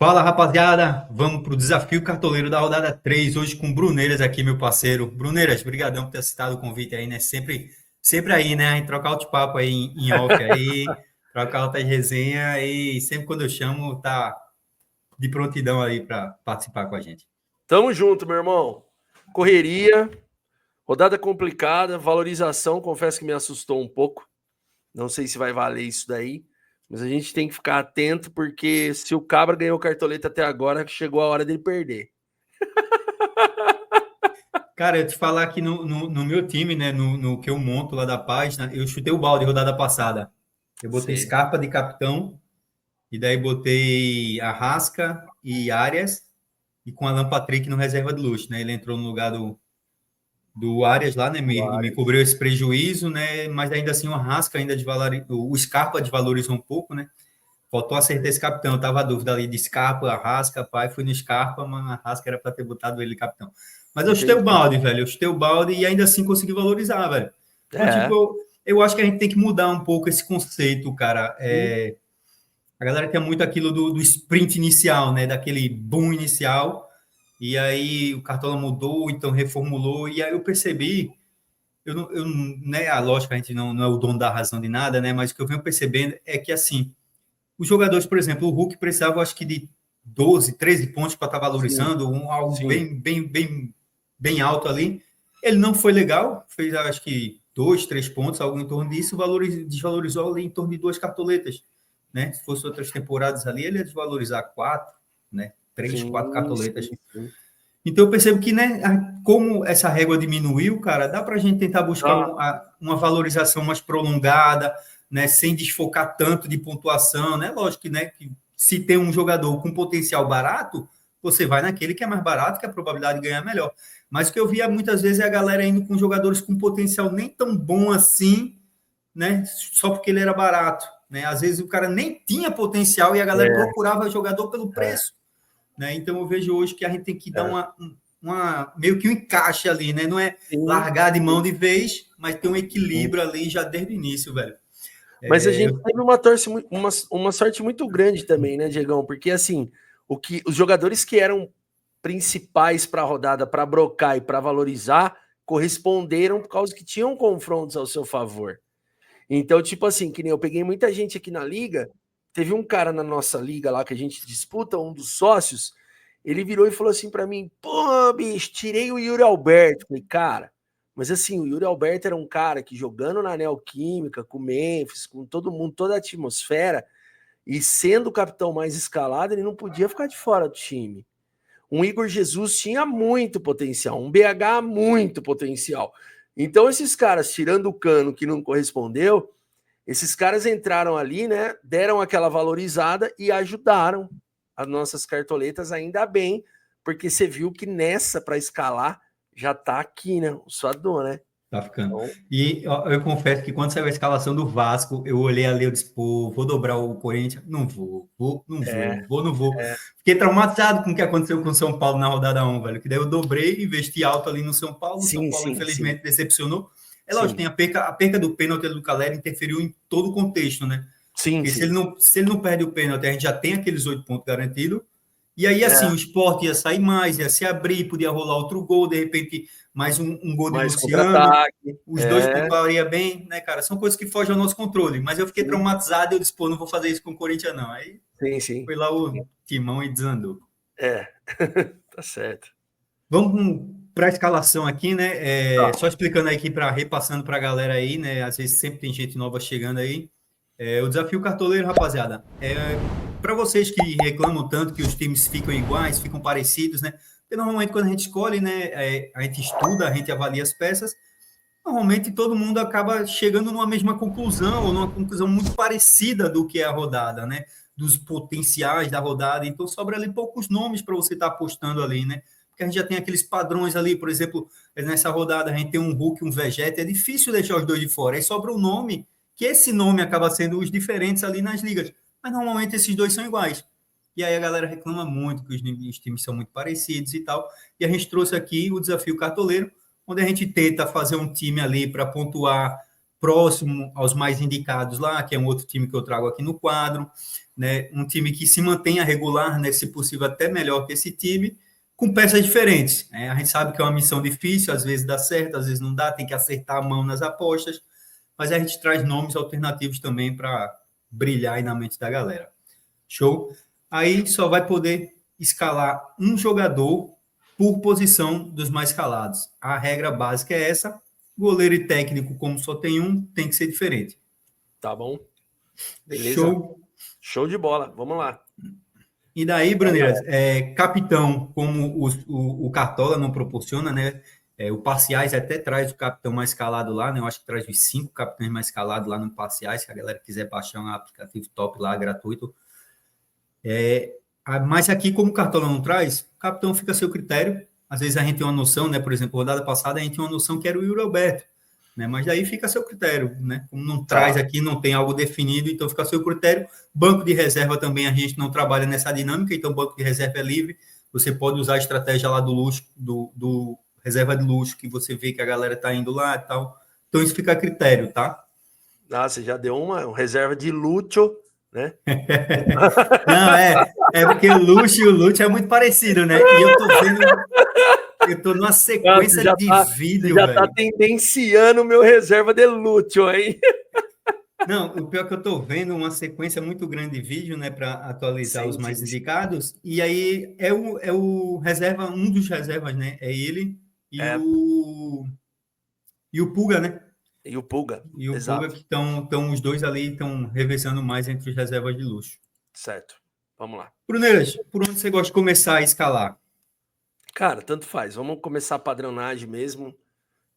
Fala, rapaziada. Vamos pro desafio cartoleiro da rodada 3 hoje com o Bruneiras aqui, meu parceiro. Bruneiras, brigadão por ter citado o convite aí, né? Sempre aí, né? A gente trocar outro papo aí em off aí, trocar outras resenha e sempre quando eu chamo, tá de prontidão aí para participar com a gente. Tamo junto, meu irmão. Correria, rodada complicada, valorização, confesso que me assustou um pouco. Não sei se vai valer isso daí, mas a gente tem que ficar atento, porque se o Cabra ganhou cartoleta até agora, chegou a hora dele perder. Cara, eu te falar que no meu time, né? No que eu monto lá da página, eu chutei o balde rodada passada. Eu botei Sim. Scarpa de capitão, e daí botei Arrasca e Arias, e com Alan Patrick no reserva de luxo, né? Ele entrou no lugar do Arias lá, né? Me cobriu esse prejuízo, né? Mas ainda assim o Arrasca ainda o Scarpa desvalorizou um pouco, né? Faltou acertar esse capitão. Eu tava a dúvida ali de Scarpa, Arrasca, pai, fui no Scarpa, mas Arrasca era para ter botado ele capitão. Mas eu chutei o balde, velho. Eu chutei o balde e ainda assim consegui valorizar, velho. Então, tipo, eu acho que a gente tem que mudar um pouco esse conceito, cara. A galera tem muito aquilo do sprint inicial, né? Daquele boom inicial. E aí o Cartola mudou, então reformulou. E aí eu percebi, né? A lógica, a gente não é o dono da razão de nada, né? Mas o que eu venho percebendo é que, assim, os jogadores, por exemplo, o Hulk precisava, acho que, de 12, 13 pontos para estar valorizando, algo bem alto ali. Ele não foi legal, fez, acho que, 2, 3 pontos, algo em torno disso, desvalorizou ali em torno de 2 cartoletas. Né? Se fosse outras temporadas ali, ele ia desvalorizar 4, né? 3, 4 cartoletas. Sim. Então eu percebo que, né, como essa régua diminuiu, cara, dá para a gente tentar buscar uma valorização mais prolongada, né, sem desfocar tanto de pontuação, né? Lógico que, né, que se tem um jogador com potencial barato, você vai naquele que é mais barato, que a probabilidade de ganhar é melhor. Mas o que eu via muitas vezes é a galera indo com jogadores com potencial nem tão bom assim, né, só porque ele era barato, né? Às vezes o cara nem tinha potencial e a galera procurava jogador pelo preço. Né? Então eu vejo hoje que a gente tem que dar uma meio que um encaixe ali, né? Não é largar de mão de vez, mas ter um equilíbrio ali já desde o início, velho. Mas a gente teve uma sorte muito grande também, né, Diegão? Porque assim, os jogadores que eram principais para a rodada, para brocar e para valorizar, corresponderam por causa que tinham confrontos ao seu favor. Então, tipo assim, que nem eu peguei muita gente aqui na liga, teve um cara na nossa liga lá que a gente disputa, um dos sócios, ele virou e falou assim para mim: pô, bicho, tirei o Yuri Alberto. Falei, cara, mas assim, o Yuri Alberto era um cara que jogando na Neoquímica, com o Memphis, com todo mundo, toda a atmosfera, e sendo o capitão mais escalado, ele não podia ficar de fora do time. Um Igor Jesus tinha muito potencial, um BH muito potencial. Então esses caras, tirando o Cano que não correspondeu, esses caras entraram ali, né, deram aquela valorizada e ajudaram as nossas cartoletas, ainda bem, porque você viu que nessa para escalar já tá aqui, né, o suador, né? Tá ficando. Então, e eu confesso que quando saiu a escalação do Vasco, eu olhei ali, eu disse, pô, vou dobrar o Corinthians. Não vou. Fiquei traumatizado com o que aconteceu com o São Paulo na rodada 1, velho. Que daí eu dobrei, investi alto ali no São Paulo. O São Paulo, infelizmente, decepcionou. É lógico, tem a perca do pênalti do Calera interferiu em todo o contexto, né? Porque se ele não perde o pênalti, a gente já tem aqueles 8 pontos garantidos. E aí, assim, o Sport ia sair mais, ia se abrir, podia rolar outro gol, de repente, mais um gol de Luciano. Os dois pontuariam bem, né, cara? São coisas que fogem ao nosso controle. Mas eu fiquei traumatizado e eu disse, pô, não vou fazer isso com o Corinthians, não. Aí foi lá o timão e desandou. Tá certo. Vamos para a escalação aqui, né? Só explicando aqui, repassando para a galera aí, né? Às vezes sempre tem gente nova chegando aí. O desafio cartoleiro, rapaziada, para vocês que reclamam tanto que os times ficam iguais, ficam parecidos, né? Porque normalmente quando a gente escolhe, né, a gente estuda, a gente avalia as peças, normalmente todo mundo acaba chegando numa mesma conclusão, ou numa conclusão muito parecida do que é a rodada, né? Dos potenciais da rodada. Então sobra ali poucos nomes para você estar apostando ali, né? Porque a gente já tem aqueles padrões ali, por exemplo, nessa rodada a gente tem um Hulk, um Vegeta, é difícil deixar os dois de fora, aí sobra um nome que esse nome acaba sendo os diferentes ali nas ligas. Mas normalmente esses dois são iguais. E aí a galera reclama muito que os times são muito parecidos e tal. E a gente trouxe aqui o desafio cartoleiro, onde a gente tenta fazer um time ali para pontuar próximo aos mais indicados lá, que é um outro time que eu trago aqui no quadro, né? Um time que se mantenha regular, né? Se possível, até melhor que esse time, com peças diferentes. Né? A gente sabe que é uma missão difícil, às vezes dá certo, às vezes não dá, tem que acertar a mão nas apostas, mas a gente traz nomes alternativos também para brilhar aí na mente da galera. Show? Aí só vai poder escalar um jogador por posição dos mais escalados. A regra básica é essa. Goleiro e técnico, como só tem um, tem que ser diferente. Tá bom. Beleza. Show. Show de bola. Vamos lá. E daí, Bruneiras, capitão, como o Cartola não proporciona, né? O Parciais até traz o capitão mais escalado lá, né? Eu acho que traz os 5 capitães mais escalados lá no Parciais, se a galera quiser baixar um aplicativo top lá, gratuito. Mas aqui, como o Cartola não traz, o capitão fica a seu critério. Às vezes a gente tem uma noção, né? Por exemplo, rodada passada a gente tinha uma noção que era o Yuri Alberto, né? Mas daí fica a seu critério, né? Como não traz aqui, não tem algo definido, então fica a seu critério. Banco de reserva também a gente não trabalha nessa dinâmica, então banco de reserva é livre. Você pode usar a estratégia lá do luxo, do reserva de luxo, que você vê que a galera tá indo lá e tal. Então isso fica a critério, tá? Você já deu uma reserva de luxo, né? Não, é porque o luxo e o luxo é muito parecido, né? E eu tô vendo, eu tô numa sequência de vídeo, velho. Já tá tendenciando o meu reserva de luxo, hein? Não, o pior é que eu tô vendo uma sequência muito grande de vídeo, né, para atualizar os mais indicados. E aí é o reserva, um dos reservas, né? É ele e o Puga, né? E o Puga. E o Puga, que estão os dois ali, estão revezando mais entre os reservas de luxo. Certo. Vamos lá. Bruneiras, por onde você gosta de começar a escalar? Cara, tanto faz. Vamos começar a padronagem mesmo.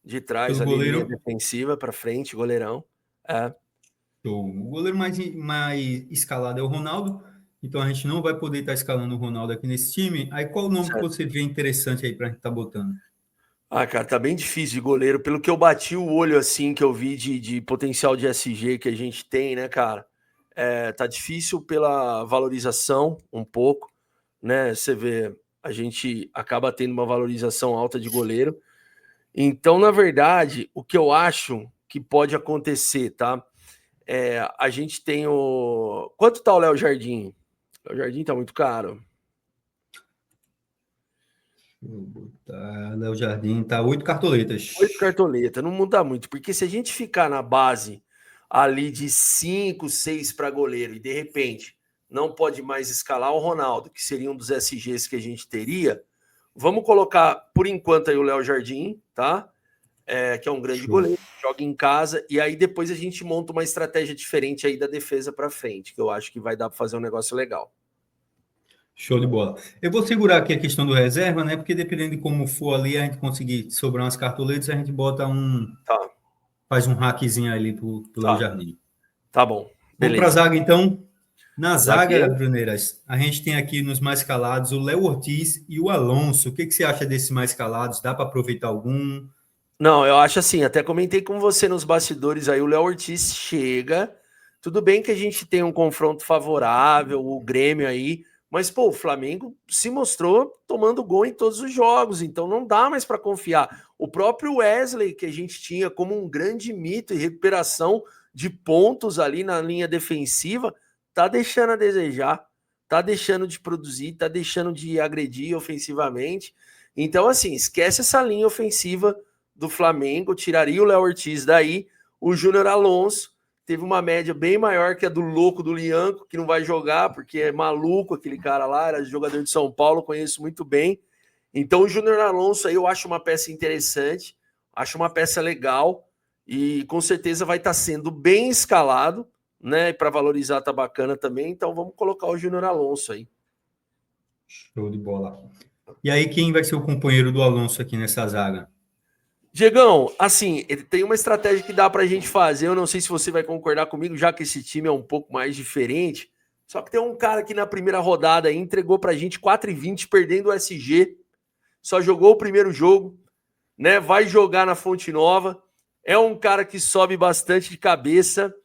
De trás, pelo ali, goleiro, linha defensiva para frente, goleirão. O goleiro mais escalado é o Ronaldo. Então a gente não vai poder estar escalando o Ronaldo aqui nesse time. Aí qual o nome que você vê interessante aí para a gente estar botando? Cara, tá bem difícil de goleiro. Pelo que eu bati o olho, assim, que eu vi de potencial de SG que a gente tem, né, cara? Tá difícil pela valorização, um pouco, né? Você vê, a gente acaba tendo uma valorização alta de goleiro. Então, na verdade, o que eu acho que pode acontecer, tá? A gente tem o... Quanto tá o Léo Jardim? O Léo Jardim tá muito caro. Vou botar Léo Jardim, tá 8 cartoletas. 8 cartoletas, não muda muito, porque se a gente ficar na base ali de 5, 6 para goleiro e de repente não pode mais escalar o Ronaldo, que seria um dos SGs que a gente teria, vamos colocar por enquanto aí o Léo Jardim, tá? Que é um grande goleiro, joga em casa, e aí depois a gente monta uma estratégia diferente aí da defesa para frente, que eu acho que vai dar para fazer um negócio legal. Show de bola. Eu vou segurar aqui a questão do reserva, né? Porque dependendo de como for ali, a gente conseguir sobrar umas cartoletas, a gente bota faz um hackzinho ali pro Léo Jardim. Tá bom. Beleza. Vamos para a zaga, então. Na zaga, Bruneiras, a gente tem aqui nos mais escalados o Léo Ortiz e o Alonso. O que você acha desses mais escalados? Dá para aproveitar algum? Não, eu acho assim, até comentei com você nos bastidores aí, o Léo Ortiz chega, tudo bem que a gente tem um confronto favorável, o Grêmio aí, mas, pô, o Flamengo se mostrou tomando gol em todos os jogos, então não dá mais para confiar. O próprio Wesley, que a gente tinha como um grande mito e recuperação de pontos ali na linha defensiva, tá deixando a desejar, tá deixando de produzir, tá deixando de agredir ofensivamente. Então, assim, esquece essa linha ofensiva do Flamengo, tiraria o Léo Ortiz daí, o Júnior Alonso teve uma média bem maior que a do louco do Lianco, que não vai jogar, porque é maluco aquele cara lá, era jogador de São Paulo, conheço muito bem. Então o Júnior Alonso aí eu acho uma peça interessante, acho uma peça legal, e com certeza vai estar sendo bem escalado, né? Para valorizar tá bacana também, então vamos colocar o Júnior Alonso aí. Show de bola. E aí, quem vai ser o companheiro do Alonso aqui nessa zaga? Diegão, assim, ele tem uma estratégia que dá pra gente fazer, eu não sei se você vai concordar comigo, já que esse time é um pouco mais diferente, só que tem um cara que na primeira rodada aí entregou pra gente 4,20 perdendo o SG, só jogou o primeiro jogo, né, vai jogar na Fonte Nova, é um cara que sobe bastante de cabeça,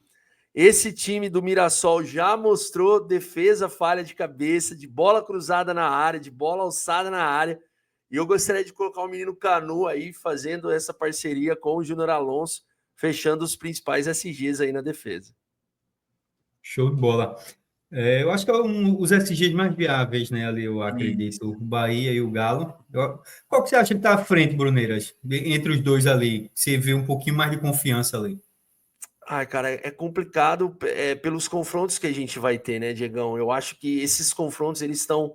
esse time do Mirassol já mostrou defesa, falha de cabeça, de bola cruzada na área, de bola alçada na área. E eu gostaria de colocar o menino Canu aí, fazendo essa parceria com o Júnior Alonso. fechando os principais SGs aí na defesa. Show de bola. Eu acho que é os SGs mais viáveis, né? Ali, eu acredito. O Bahia e o Galo. Qual que você acha que está à frente, Bruneiras? Entre os dois ali, você vê um pouquinho mais de confiança ali. Ai, cara, é complicado pelos confrontos que a gente vai ter, né, Diegão? Eu acho que esses confrontos eles estão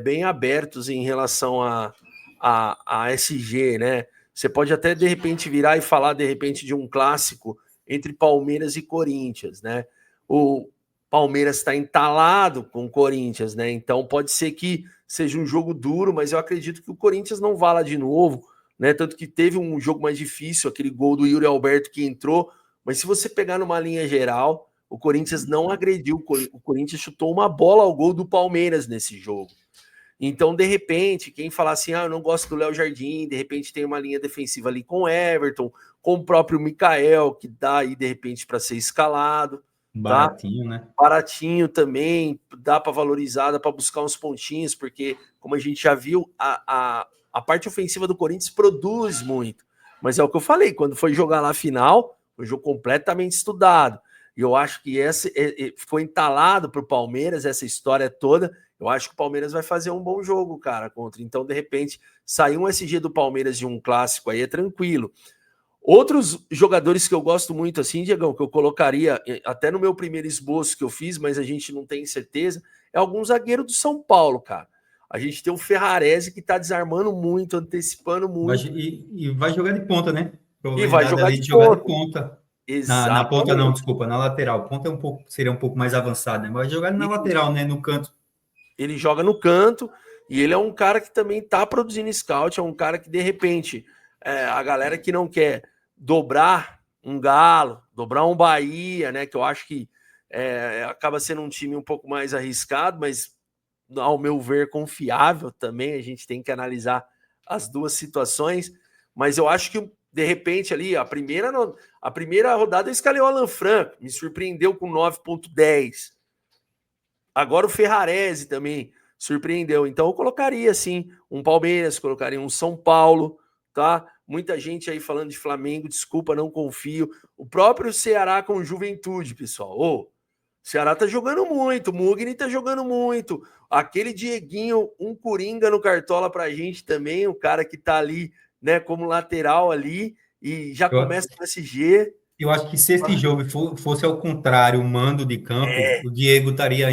bem abertos em relação a SG, né? Você pode até de repente virar e falar de repente de um clássico entre Palmeiras e Corinthians, né? O Palmeiras está entalado com o Corinthians, né? Então pode ser que seja um jogo duro, mas eu acredito que o Corinthians não vá lá de novo, né? Tanto que teve um jogo mais difícil, aquele gol do Yuri Alberto que entrou. Mas se você pegar numa linha geral, o Corinthians não agrediu. O Corinthians chutou uma bola ao gol do Palmeiras nesse jogo. Então, de repente, quem falar assim, eu não gosto do Léo Jardim, de repente tem uma linha defensiva ali com o Everton, com o próprio Mikael, que dá aí, de repente, para ser escalado. Baratinho, tá? né? Baratinho também, dá para valorizar, dá para buscar uns pontinhos, porque, como a gente já viu, a parte ofensiva do Corinthians produz muito. Mas é o que eu falei, quando foi jogar lá a final, foi um jogo completamente estudado. E eu acho que esse foi entalado para o Palmeiras, essa história toda. Eu acho que o Palmeiras vai fazer um bom jogo, cara, contra. Então, de repente, sair um SG do Palmeiras de um clássico aí é tranquilo. Outros jogadores que eu gosto muito, assim, Diegão, que eu colocaria até no meu primeiro esboço que eu fiz, mas a gente não tem certeza, é algum zagueiro do São Paulo, cara. A gente tem o Ferrarese que tá desarmando muito, antecipando muito. E vai jogar de ponta, né? E vai Probabilidade jogar ali de de jogar de ponta. ponta. Na ponta não, Exatamente. desculpa, na lateral. Ponta seria um pouco mais avançado, né? Mas vai jogar na lateral, né? No canto. Ele joga no canto e ele é um cara que também tá produzindo scout, é um cara que, de repente, a galera que não quer dobrar um Galo, dobrar um Bahia, né? Que eu acho que acaba sendo um time um pouco mais arriscado, mas, ao meu ver, confiável também. A gente tem que analisar as duas situações. Mas eu acho que, de repente, ali, a primeira rodada eu escalei o Alan Franco, me surpreendeu com 9,10. Agora o Ferrarese também surpreendeu. Então eu colocaria, assim, um Palmeiras, colocaria um São Paulo, tá? Muita gente aí falando de Flamengo, desculpa, não confio. O próprio Ceará com Juventude, pessoal. O Ceará tá jogando muito, o Mugni tá jogando muito. Aquele Dieguinho, um coringa no Cartola pra gente também, o cara que tá ali, né, como lateral ali, e já começa com SG. Eu acho que se esse jogo fosse ao contrário, o mando de campo, o Diego estaria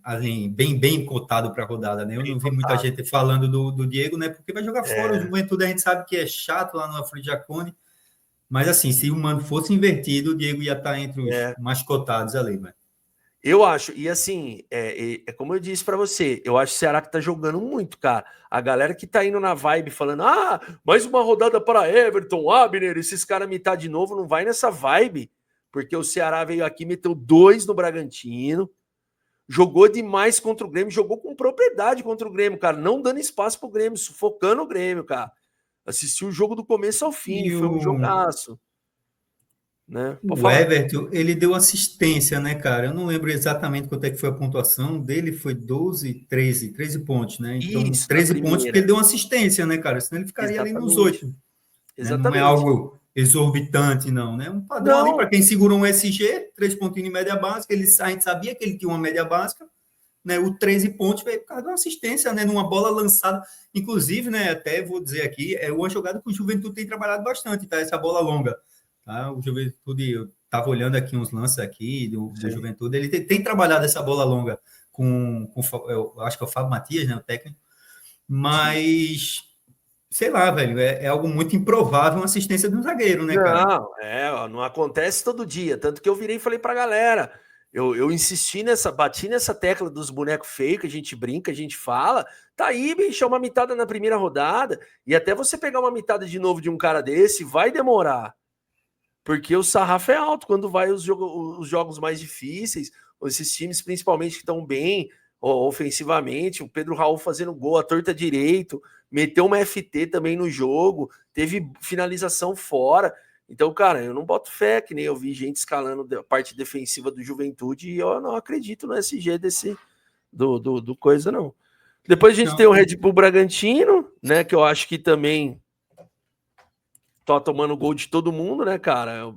assim, bem cotado para a rodada, né? Eu não vi muita gente falando do Diego, né? Porque vai jogar fora, o Juventude a gente sabe que é chato lá no Afro-Jacone, mas assim, se o mando fosse invertido, o Diego ia estar entre os mais cotados ali, velho. Eu acho, e assim, como eu disse pra você, eu acho que o Ceará que tá jogando muito, cara. A galera que tá indo na vibe falando, mais uma rodada para Everton, Abner, esses caras mitar de novo, não vai nessa vibe, porque o Ceará veio aqui, meteu 2 no Bragantino, jogou demais contra o Grêmio, jogou com propriedade contra o Grêmio, cara, não dando espaço pro Grêmio, sufocando o Grêmio, cara. Assistiu o jogo do começo ao fim, foi um jogaço. Né? O Everton, ele deu assistência, né, cara? Eu não lembro exatamente quanto é que foi a pontuação dele, foi 12, 13 pontos, né? Então, Isso, 13 pontos porque ele deu uma assistência, né, cara? Senão ele ficaria ali nos 8, né? Não é algo exorbitante, não, né? Um padrão ali para quem segura um SG, 3 pontinhos de média básica, a gente sabia que ele tinha uma média básica, né? O 13 pontos veio por causa de uma assistência, né? Numa bola lançada. Inclusive, né, até vou dizer aqui, é uma jogada que o Juventude tem trabalhado bastante, tá? Essa bola longa. Tá? O Juventude, eu estava olhando aqui uns lances aqui do Juventude, ele tem trabalhado essa bola longa com eu acho que é o Fábio Matias, né, o técnico, mas sei lá, velho, é algo muito improvável uma assistência de um zagueiro, né, cara? Não acontece todo dia, tanto que eu virei e falei pra galera, eu insisti bati nessa tecla dos bonecos feios, que a gente brinca, a gente fala, tá aí, bicho, é uma mitada na primeira rodada, e até você pegar uma mitada de novo de um cara desse, vai demorar. Porque o sarrafo é alto quando vai os jogos mais difíceis, esses times principalmente que estão bem ofensivamente, o Pedro Raul fazendo gol à torta direito, meteu uma FT também no jogo, teve finalização fora. Então, cara, eu não boto fé, que nem eu vi gente escalando a parte defensiva do Juventude e eu não acredito no SG do coisa, não. Depois a gente tem o Red Bull Bragantino, né, que eu acho que também tá tomando gol de todo mundo, né, cara?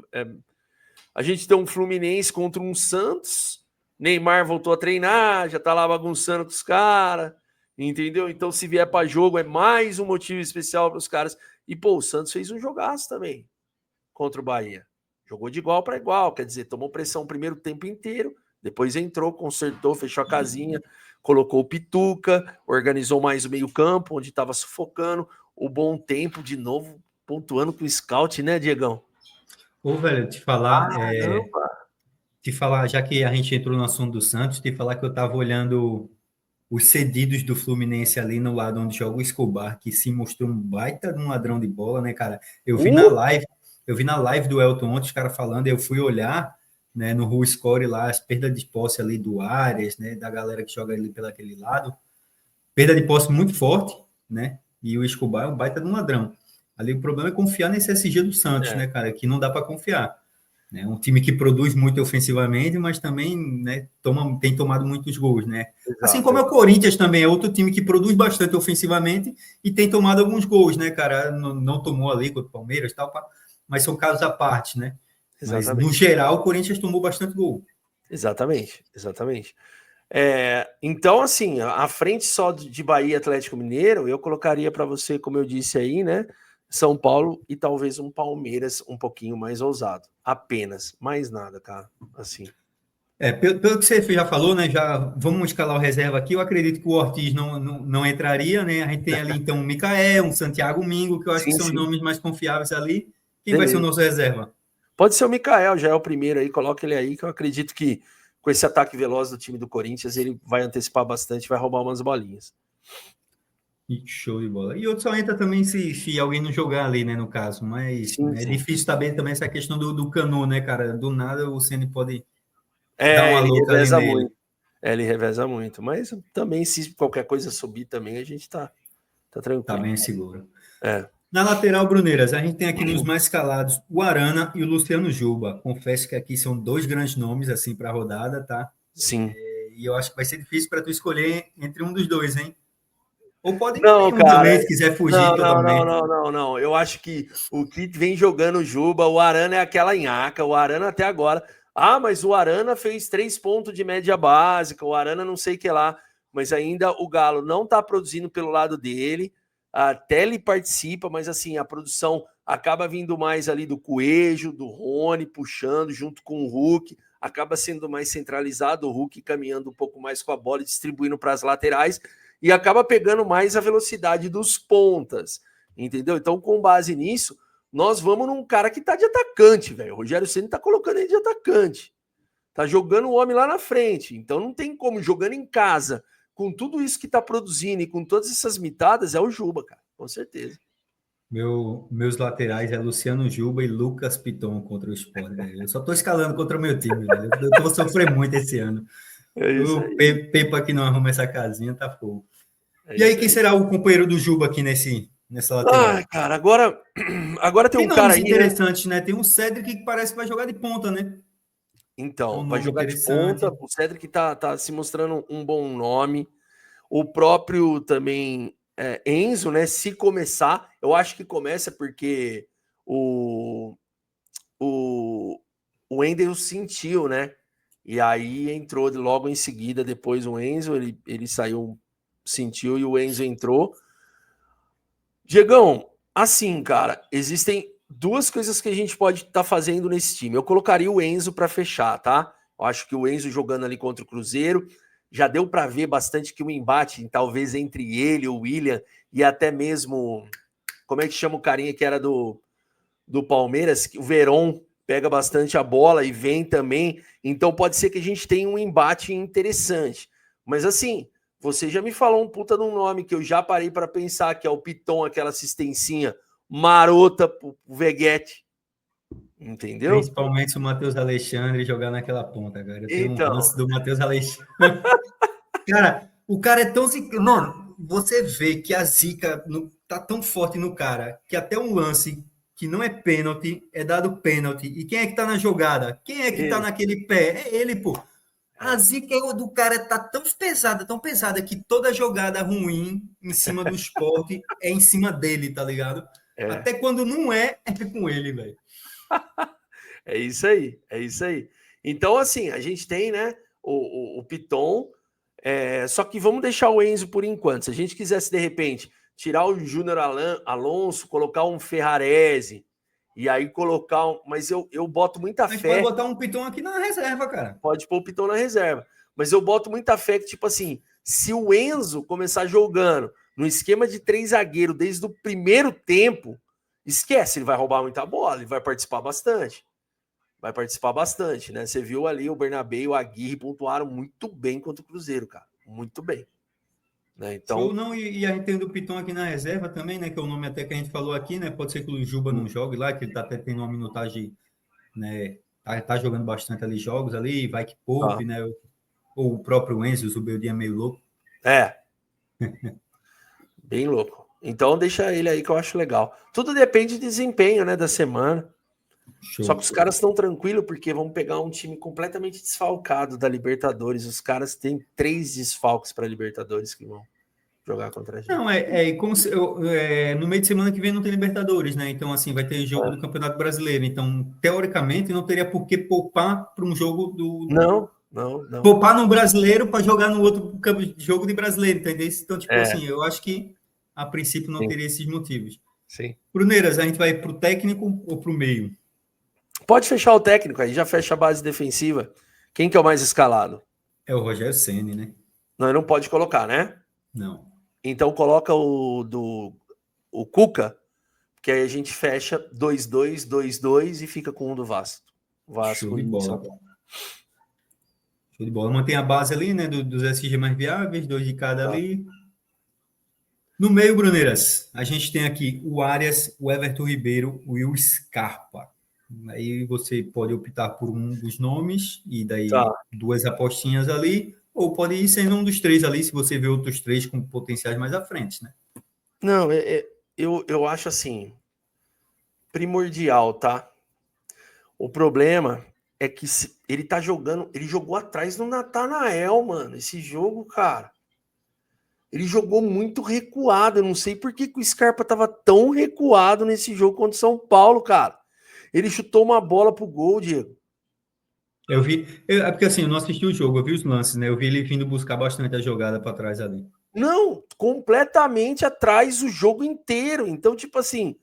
A gente tem um Fluminense contra um Santos, Neymar voltou a treinar, já tá lá bagunçando com os caras, entendeu? Então, se vier para jogo, é mais um motivo especial para os caras. E, pô, o Santos fez um jogaço também contra o Bahia. Jogou de igual para igual, quer dizer, tomou pressão o primeiro tempo inteiro, depois entrou, consertou, fechou a casinha, colocou o Pituca, organizou mais o meio-campo, onde estava sufocando, o Bom Tempo de novo, pontuando com o scout, né, Diegão? Ô, velho, te falar, já que a gente entrou no assunto do Santos, te falar que eu tava olhando os cedidos do Fluminense ali no lado onde joga o Escobar, que se mostrou um baita de um ladrão de bola, né, cara? Eu vi na live do Elton ontem, os caras falando, eu fui olhar, né, no Who Score lá, as perdas de posse ali do Arias, né, da galera que joga ali pelo aquele lado, perda de posse muito forte, né, e o Escobar é um baita de um ladrão. Ali o problema é confiar nesse SG do Santos, né, cara, que não dá para confiar. É um time que produz muito ofensivamente, mas também, né, tem tomado muitos gols, né? Exato. Assim como é o Corinthians também, é outro time que produz bastante ofensivamente e tem tomado alguns gols, né, cara? Não tomou ali contra o Palmeiras e tal, mas são casos à parte, né? Mas, no geral, o Corinthians tomou bastante gol. Exatamente. Então, assim, à frente só de Bahia e Atlético Mineiro, eu colocaria para você, como eu disse aí, né? São Paulo e talvez um Palmeiras um pouquinho mais ousado. Apenas. Mais nada, cara. Assim. Pelo que você já falou, né? Já vamos escalar o reserva aqui. Eu acredito que o Ortiz não entraria, né? A gente tem ali então um Micael, um Santiago Mingo, que eu acho que são os nomes mais confiáveis ali. Quem vai ser o nosso reserva? Pode ser o Micael, já é o primeiro aí, coloca ele aí, que eu acredito que com esse ataque veloz do time do Corinthians, ele vai antecipar bastante, vai roubar umas bolinhas. Show de bola. E outro só entra também se alguém não jogar ali, né, no caso. Mas sim. É difícil também essa questão do Canu, né, cara? Do nada o Ceni pode dar uma louca ali nele. Muito. Ele reveza muito. Mas também, se qualquer coisa subir também, a gente tá tranquilo. Tá bem seguro. Na lateral, Bruneiras, a gente tem aqui nos mais escalados o Arana e o Luciano Juba. Confesso que aqui são dois grandes nomes, assim, para a rodada, tá? Sim. E eu acho que vai ser difícil para tu escolher entre um dos dois, hein? Ou pode não, cara, também, se quiser fugir totalmente. Não. Eu acho que o que vem jogando o Juba, o Arana é aquela nhaca, o Arana até agora. Ah, mas o Arana fez 3 pontos de média básica, o Arana não sei o que lá. Mas ainda o Galo não tá produzindo pelo lado dele. Até ele participa, mas assim, a produção acaba vindo mais ali do Coelho, do Rony, puxando junto com o Hulk. Acaba sendo mais centralizado, o Hulk caminhando um pouco mais com a bola e distribuindo para as laterais. E acaba pegando mais a velocidade dos pontas, entendeu? Então, com base nisso, nós vamos num cara que tá de atacante, velho. O Rogério Ceni tá colocando ele de atacante. Tá jogando o homem lá na frente. Então, não tem como, jogando em casa, com tudo isso que tá produzindo e com todas essas mitadas, é o Juba, cara, com certeza. Meus laterais é Luciano Juba e Lucas Piton contra o Sport, velho. Eu só tô escalando contra o meu time, velho. Eu vou sofrer muito esse ano. O Pepa que não arruma essa casinha, tá fogo. E aí, quem será o companheiro do Juba aqui nessa lateral? Cara, agora tem um cara aí, interessante, né? Tem um Cedric que parece que vai jogar de ponta, né? Então, vai jogar de ponta. O Cedric tá se mostrando um bom nome. O próprio também Enzo, né? Se começar, eu acho que começa porque o Wendel sentiu, né? E aí entrou logo em seguida, depois o Enzo, ele saiu, sentiu e o Enzo entrou. Diegão, assim, cara, existem duas coisas que a gente pode estar fazendo nesse time. Eu colocaria o Enzo para fechar, tá? Eu acho que o Enzo jogando ali contra o Cruzeiro, já deu para ver bastante que o embate, talvez entre ele, o William e até mesmo, como é que chama o carinha que era do Palmeiras, o Veron pega bastante a bola e vem também, então pode ser que a gente tenha um embate interessante. Mas assim, você já me falou um puta de um nome que eu já parei para pensar, que é o Piton, aquela assistencinha marota pro Veguete. Entendeu? Principalmente se o Matheus Alexandre jogar naquela ponta, cara. Eu tenho um lance do Matheus Alexandre. Cara, o cara é tão zica. Mano, você vê que a zica tá tão forte no cara que até um lance que não é pênalti, é dado pênalti. E quem é que tá na jogada? Quem é que tá naquele pé? É ele, pô. A zica do cara tá tão pesada, que toda jogada ruim em cima do Sport é em cima dele, tá ligado? Até quando não é com ele, velho. É isso aí, é isso aí. Então, assim, a gente tem, né, o Piton, só que vamos deixar o Enzo por enquanto. Se a gente quisesse, de repente, tirar o Júnior Alonso, colocar um Ferrarese, e aí colocar mas eu boto muita Mas fé. pode botar um Piton aqui na reserva, cara. Pode pôr o Piton na reserva. Mas eu boto muita fé que, tipo assim, se o Enzo começar jogando no esquema de 3 zagueiros desde o primeiro tempo, esquece, ele vai roubar muita bola, ele vai participar bastante. Vai participar bastante, né? Você viu ali o Bernabé e o Aguirre pontuaram muito bem contra o Cruzeiro, cara. Muito bem. Né? Então, Show, não, e a gente tem o Piton aqui na reserva também, né? Que é o nome até que a gente falou aqui, né? Pode ser que o Juba não jogue lá, que ele tá até tendo uma minutagem, né? Tá jogando bastante ali jogos ali, vai que poupe, né? Ou o próprio Enzo, o Zubeldia é meio louco. Bem louco. Então deixa ele aí que eu acho legal. Tudo depende do desempenho, né, da semana. Show. Só que os caras estão tranquilos porque vão pegar um time completamente desfalcado da Libertadores. Os caras têm 3 desfalques para Libertadores que vão jogar contra a gente. Não, como se, no meio de semana que vem não tem Libertadores, né? Então, assim, vai ter jogo do Campeonato Brasileiro. Então, teoricamente, não teria por que poupar para um jogo do. Não. Poupar no brasileiro para jogar no outro jogo de brasileiro, entendeu? Então, tipo assim, eu acho que a princípio não teria esses motivos. Sim. Bruneiras, a gente vai para o técnico ou para o meio? Pode fechar o técnico aí, já fecha a base defensiva. Quem que é o mais escalado? É o Rogério Ceni, né? Não, ele não pode colocar, né? Não. Então coloca o Cuca, que aí a gente fecha 2-2, 2-2 e fica com um do Vasco. Show de bola. Show de bola. Mantém a base ali, né? Dos SG mais viáveis, 2 de cada ali. No meio, Bruneiras, a gente tem aqui o Arias, o Everton Ribeiro, o Will Scarpa. Aí você pode optar por um dos nomes e daí 2 apostinhas ali, ou pode ir sendo um dos 3 ali, se você vê outros 3 com potenciais mais à frente, né? Não, eu acho assim, primordial, tá? O problema é que ele tá jogando, ele jogou atrás do Natanael, mano, esse jogo, cara. Ele jogou muito recuado. Eu não sei por que o Scarpa tava tão recuado nesse jogo contra o São Paulo, cara. Ele chutou uma bola pro gol, Diego. Eu vi, é porque assim, eu não assisti o jogo, eu vi os lances, né? Eu vi ele vindo buscar bastante a jogada para trás ali. Não, completamente atrás o jogo inteiro. Então, tipo assim,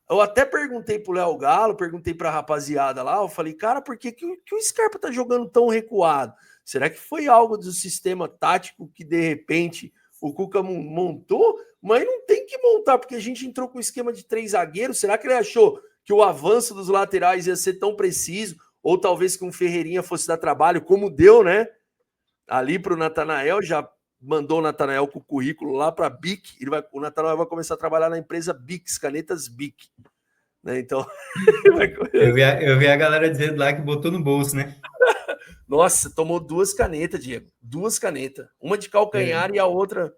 eu até perguntei pro Léo Galo, perguntei pra rapaziada lá, eu falei, cara, por que o Scarpa tá jogando tão recuado? Será que foi algo do sistema tático que de repente o Cuca montou? Mas não tem que montar, porque a gente entrou com o esquema de 3 zagueiros. Será que ele achou que o avanço dos laterais ia ser tão preciso? Ou talvez que um Ferreirinha fosse dar trabalho, como deu, né? Ali pro Natanael, já mandou o Natanael com o currículo lá para BIC. O Natanael vai começar a trabalhar na empresa BIC, canetas BIC. Né? Então, eu vi a galera dizendo lá que botou no bolso, né? Nossa, tomou 2 canetas, Diego. 2 canetas. Uma de calcanhar e a outra.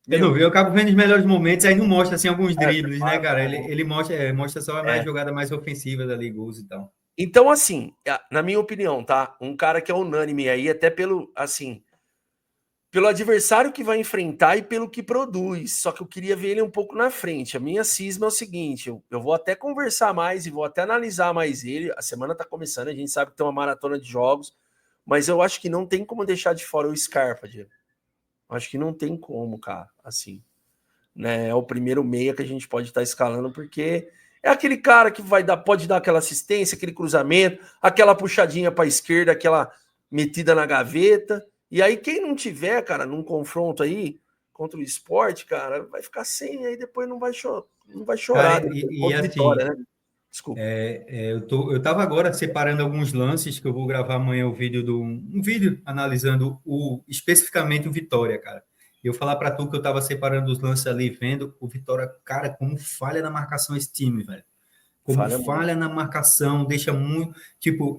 Eu não vi, eu acabo vendo os melhores momentos, aí não mostra assim alguns dribles, né, cara? Ele mostra só a jogada mais ofensiva dali, gols e tal. Então, assim, na minha opinião, tá? Um cara que é unânime aí, até pelo, assim, pelo adversário que vai enfrentar e pelo que produz. Só que eu queria ver ele um pouco na frente. A minha cisma é o seguinte: eu vou até conversar mais e vou até analisar mais ele. A semana tá começando, a gente sabe que tem uma maratona de jogos, mas eu acho que não tem como deixar de fora o Scarpa, Diego. Acho que não tem como, cara, assim. Né? É o primeiro meia que a gente pode estar escalando, porque é aquele cara que pode dar aquela assistência, aquele cruzamento, aquela puxadinha para a esquerda, aquela metida na gaveta. E aí, quem não tiver, cara, num confronto aí contra o esporte, cara, vai ficar sem, aí depois não vai chorar. Cara, e assim, vitória, né? Desculpa. Eu tava agora separando alguns lances que eu vou gravar amanhã um vídeo analisando especificamente o Vitória, cara. E eu falar para tu que eu tava separando os lances ali, vendo o Vitória, cara, como falha na marcação esse time, velho. Como falha na marcação, deixa muito. Tipo,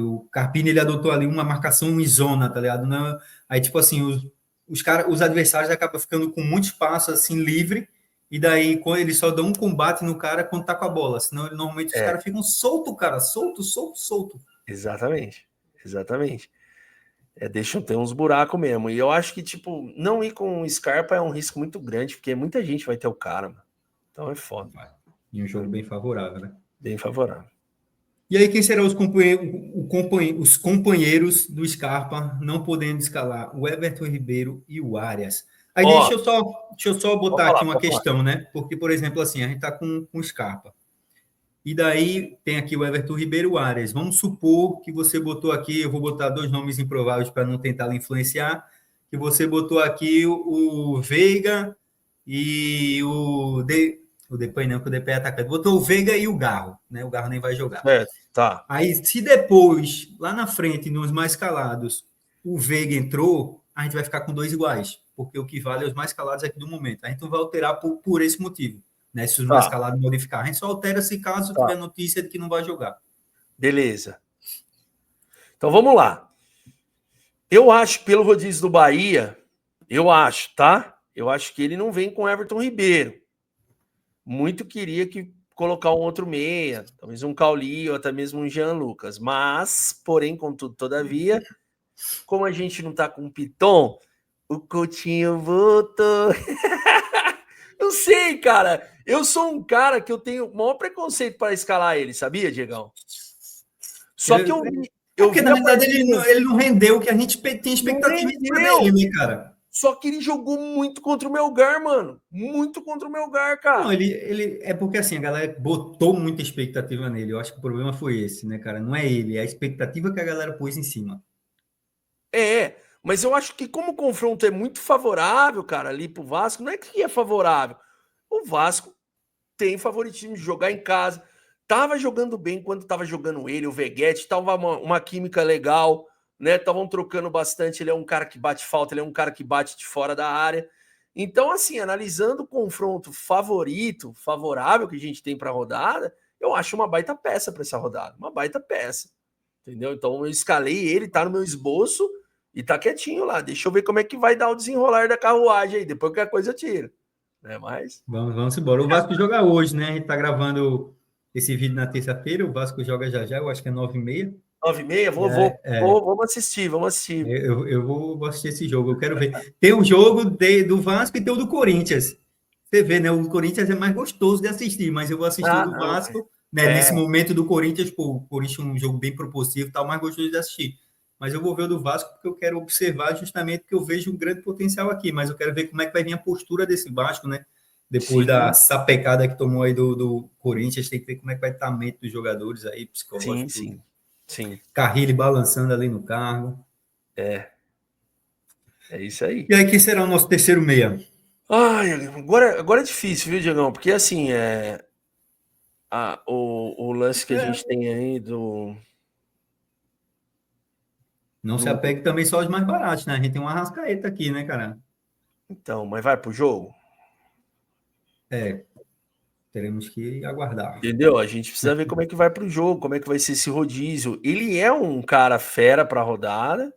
o Carpini ele adotou ali uma marcação em zona, tá ligado? Não, aí, tipo assim, os adversários acabam ficando com muito espaço assim livre. E daí, quando eles só dão um combate no cara quando tá com a bola. Senão, normalmente, os caras ficam solto, cara. Solto. Exatamente. Deixa ter uns buracos mesmo. E eu acho que, tipo, não ir com o Scarpa é um risco muito grande, porque muita gente vai ter o cara, mano. Então é foda. E um jogo bem favorável, né? Bem favorável. E aí, quem serão os companheiros do Scarpa não podendo escalar? O Everton Ribeiro e o Arias. Aí Ó, deixa eu só botar falar, aqui uma pode falar. questão, né? Porque, por exemplo, assim, a gente tá com o Scarpa. E daí tem aqui o Everton Ribeiro e o Arias. Vamos supor que você botou aqui, eu vou botar dois nomes improváveis para não tentar lhe influenciar, que você botou aqui o Veiga e o Depay não, que o Depay é atacante. Botou o Veiga e o Garro, né? O Garro nem vai jogar. Tá. Aí, se depois, lá na frente, nos mais calados, o Veiga entrou, a gente vai ficar com dois iguais, porque o que vale é os mais calados aqui do momento. A gente não vai alterar por esse motivo, né? Se os mais calados modificar, a gente só altera se caso tiver notícia de que não vai jogar. Beleza. Então vamos lá. Eu acho, pelo rodízio do Bahia, eu acho, tá? Eu acho que ele não vem com Everton Ribeiro. Muito queria que colocar um outro meia, talvez um Cauli ou até mesmo um Jean Lucas. Mas, porém, contudo, todavia, como a gente não tá com o Piton, o Coutinho voltou. Eu sei, cara. Eu sou um cara que eu tenho o maior preconceito para escalar ele, sabia, Diegão? Só que eu porque vi na a realidade partida. ele não rendeu o que a gente tem expectativa em cima dele, né, cara? Só que ele jogou muito contra o Melgar, mano. Muito contra o Melgar, cara. Não, ele é porque assim, a galera botou muita expectativa nele. Eu acho que o problema foi esse, né, cara? Não é ele, é a expectativa que a galera pôs em cima. Mas eu acho que como o confronto é muito favorável, cara, ali pro Vasco, não é que é favorável. O Vasco tem favoritismo de jogar em casa. Tava jogando bem quando tava jogando ele, o Veguete, tava uma química legal, né? Estavam trocando bastante. Ele é um cara que bate falta, ele é um cara que bate de fora da área. Então, assim, analisando o confronto favorável que a gente tem para a rodada, eu acho uma baita peça para essa rodada, uma baita peça. Entendeu? Então eu escalei ele, tá no meu esboço e tá quietinho lá. Deixa eu ver como é que vai dar o desenrolar da carruagem aí, depois que a coisa tira. Né? Mas. Vamos embora. O Vasco joga hoje, né? A gente tá gravando esse vídeo na terça-feira. O Vasco joga já já, eu acho que é 9h30. 9h30, vamos assistir, vamos assistir. Eu vou assistir esse jogo, eu quero ver. Tem o jogo do Vasco e tem o do Corinthians. Você vê, né? O Corinthians é mais gostoso de assistir, mas eu vou assistir o do Não, Vasco, né? Nesse momento do Corinthians, pô, o Corinthians é um jogo bem propulsivo, tá mais gostoso de assistir. Mas eu vou ver o do Vasco porque eu quero observar justamente porque eu vejo um grande potencial aqui, mas eu quero ver como é que vai vir a postura desse Vasco, né? Depois da sapecada que tomou aí do Corinthians, tem que ver como é que vai estar a mente dos jogadores aí, psicológico. Sim. Carrilho balançando ali no carro. É isso aí. E aí, quem será o nosso terceiro meia? Ai, agora é difícil, viu, Diegão? Porque assim, o lance que a gente tem aí do. Não se apegue também só aos mais baratos, né? A gente tem uma Arrascaeta aqui, né, cara? Então, mas vai pro jogo? Teremos que aguardar. Entendeu? A gente precisa ver como é que vai pro jogo, como é que vai ser esse rodízio. Ele é um cara fera pra rodada.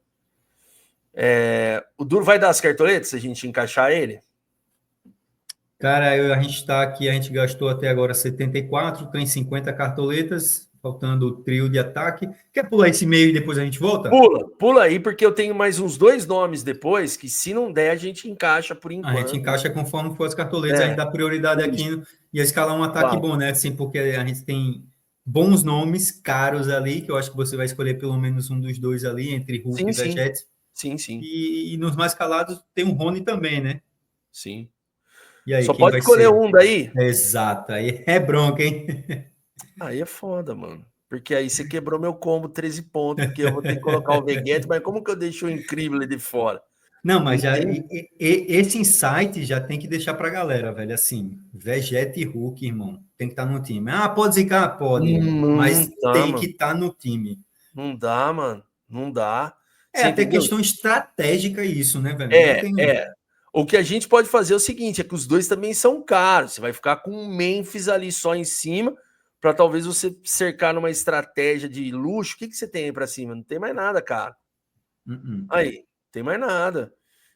O Duro vai dar as cartoletas se a gente encaixar ele? Cara, a gente está aqui, a gente gastou até agora 74, tem 50 cartoletas, faltando o trio de ataque. Quer pular esse meio e depois a gente volta? Pula aí, porque eu tenho mais uns 2 nomes depois, que se não der, a gente encaixa por enquanto. A gente encaixa conforme for as cartoletas, a gente dá prioridade aqui e escalar um ataque bom, né? Assim, porque a gente tem bons nomes caros ali, que eu acho que você vai escolher pelo menos um dos dois ali, entre Hulk e Vegete. Sim. E nos mais calados tem o Rony também, né? Sim. E aí, Só quem pode vai escolher ser? um daí? Exato, aí é bronca, hein? Aí é foda, mano. Porque aí você quebrou meu combo 13 pontos, porque eu vou ter que colocar o Veguete, mas como que eu deixo o Incrível de fora? Não, mas já, esse insight já tem que deixar pra galera, velho. Assim, Vegeta e Hulk, irmão, tem que estar no time. Ah, pode zicar? Pode, mas tem que estar no time. Não dá, mano. Não dá. É Você até entendeu? questão estratégica isso, né, velho? Não tem... O que a gente pode fazer é o seguinte, é que os dois também são caros. Você vai ficar com um Memphis ali só em cima, para talvez você cercar numa estratégia de luxo. O que você tem aí pra cima? Não tem mais nada, cara. Aí, não tem mais nada.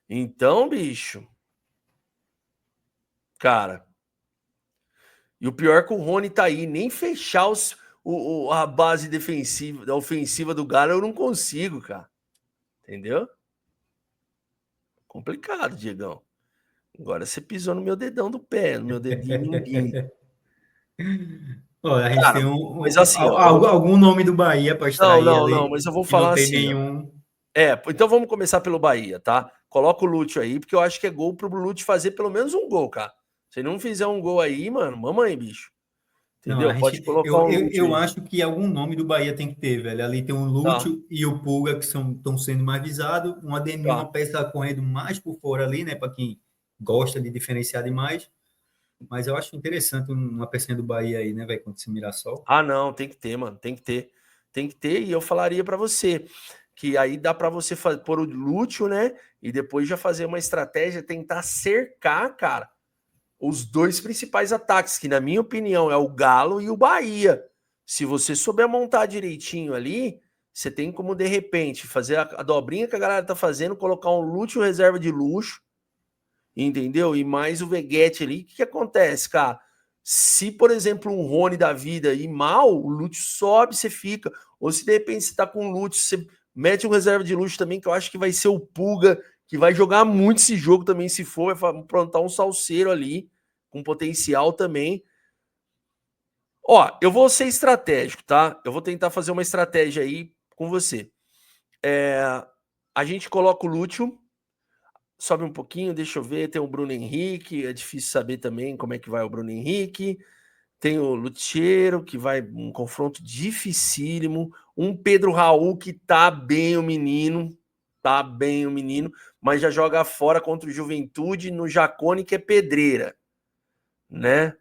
Então, bicho. Cara. E o pior é que o Rony tá aí. Nem fechar a base defensiva, da ofensiva do Galo eu não consigo, cara. Entendeu? Complicado, Diegão. Agora você pisou no meu dedão do pé, no meu dedinho mindinho. Olha, a gente Cara, tem mas assim, ó, algum nome do Bahia para extrair não, ali mas eu vou e não falar tem assim, ó. nenhum. Então vamos começar pelo Bahia, tá? Coloca o Lúcio aí, porque eu acho que é gol pro Lúcio fazer pelo menos um gol, cara. Se não fizer um gol aí, mano, mamãe, bicho. Não, Entendeu? Pode colocar um Lúcio eu aí. acho que algum nome do Bahia tem que ter, velho. Ali tem o Tá, Lúcio e o Pulga, que estão sendo mais visados. Um Ademir, tá. uma peça correndo mais por fora ali, né? Para quem gosta de diferenciar demais. Mas eu acho interessante uma pecinha do Bahia aí, né, velho? Contra esse Mirassol. Ah, não, tem que ter, mano, tem que ter. Tem que ter, e eu falaria pra você que aí dá pra você pôr o Lúcio, né? E depois já fazer uma estratégia, tentar cercar, cara, os dois principais ataques, que na minha opinião é o Galo e o Bahia. Se você souber montar direitinho ali, você tem como de repente fazer a dobrinha que a galera tá fazendo, colocar um Lúcio reserva de luxo, entendeu? E mais o Veguete ali. O que acontece, cara? Se, por exemplo, um Rony da vida ir mal, o Lúcio sobe, você fica. Ou se de repente você tá com o Lúcio, você mete um reserva de luxo também, que eu acho que vai ser o Pulga, que vai jogar muito esse jogo também, se for, vai aprontar um salseiro ali, com potencial também. Ó, eu vou ser estratégico, tá? Eu vou tentar fazer uma estratégia aí com você. A gente coloca o Lúcio, sobe um pouquinho, deixa eu ver. Tem o Bruno Henrique, é difícil saber também como é que vai o Bruno Henrique. Tem o Lutiero, que vai um confronto dificílimo. Um Pedro Raul, que tá bem o menino, mas já joga fora contra o Juventude no Jacone, que é pedreira, né?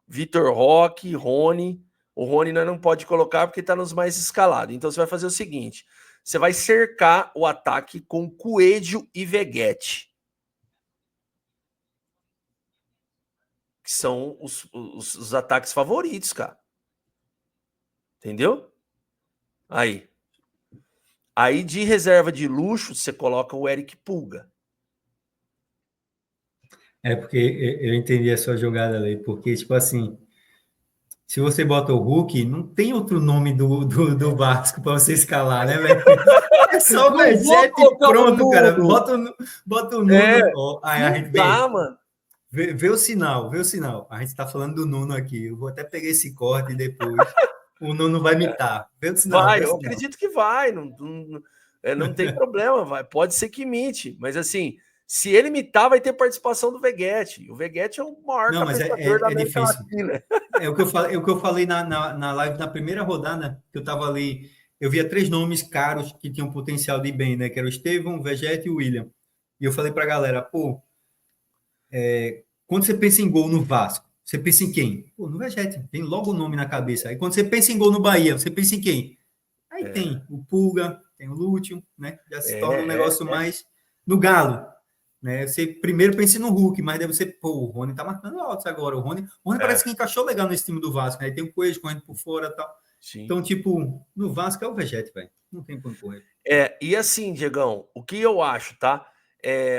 Vitor Roque, Rony. O Rony nós não pode colocar porque tá nos mais escalados. Então você vai fazer o seguinte: você vai cercar o ataque com Coelho e Veguete, que são os ataques favoritos, cara. Entendeu? Aí. Aí de reserva de luxo, você coloca o Eric Pulga. É porque eu entendi a sua jogada ali, porque, tipo assim, se você bota o Hulk, não tem outro nome do Vasco para você escalar, né, velho? É só o Não vou Vegete e colocar o pronto, cara. Nuno. Bota o É, Nuno. Ó, aí a não gente dá, mano. vê o sinal, vê o sinal. A gente está falando do Nuno aqui. Eu vou até pegar esse corte depois. O Nuno vai imitar. Vê o sinal, vê Vai, o eu sinal. acredito que vai. Não tem problema, vai. Pode ser que imite. Mas assim, se ele imitar, vai ter participação do Veguete. O Veguete é o maior Não, mas cabeceador da é América difícil. Latina. É o que eu falei na live na primeira rodada, que eu estava ali. Eu via três nomes caros que tinham potencial de ir bem, né? Que era o Estevão, o Vegete e o William. E eu falei para a galera, pô, quando você pensa em gol no Vasco, você pensa em quem? Pô, no Vegete, tem logo o nome na cabeça. Aí quando você pensa em gol no Bahia, você pensa em quem? Aí É, tem o Pulga, tem o Lúcio, né? Já se torna um é, negócio é. mais no Galo, né? Você primeiro pensa no Hulk, mas daí você, pô, o Rony tá marcando altos agora. O Rony É, parece que encaixou legal nesse time do Vasco, né? Aí tem o Coelho correndo por fora e tal. sim. Então, tipo, no Vasco é o Vegete, velho. Não tem pra onde correr. E assim, Diegão, o que eu acho, tá?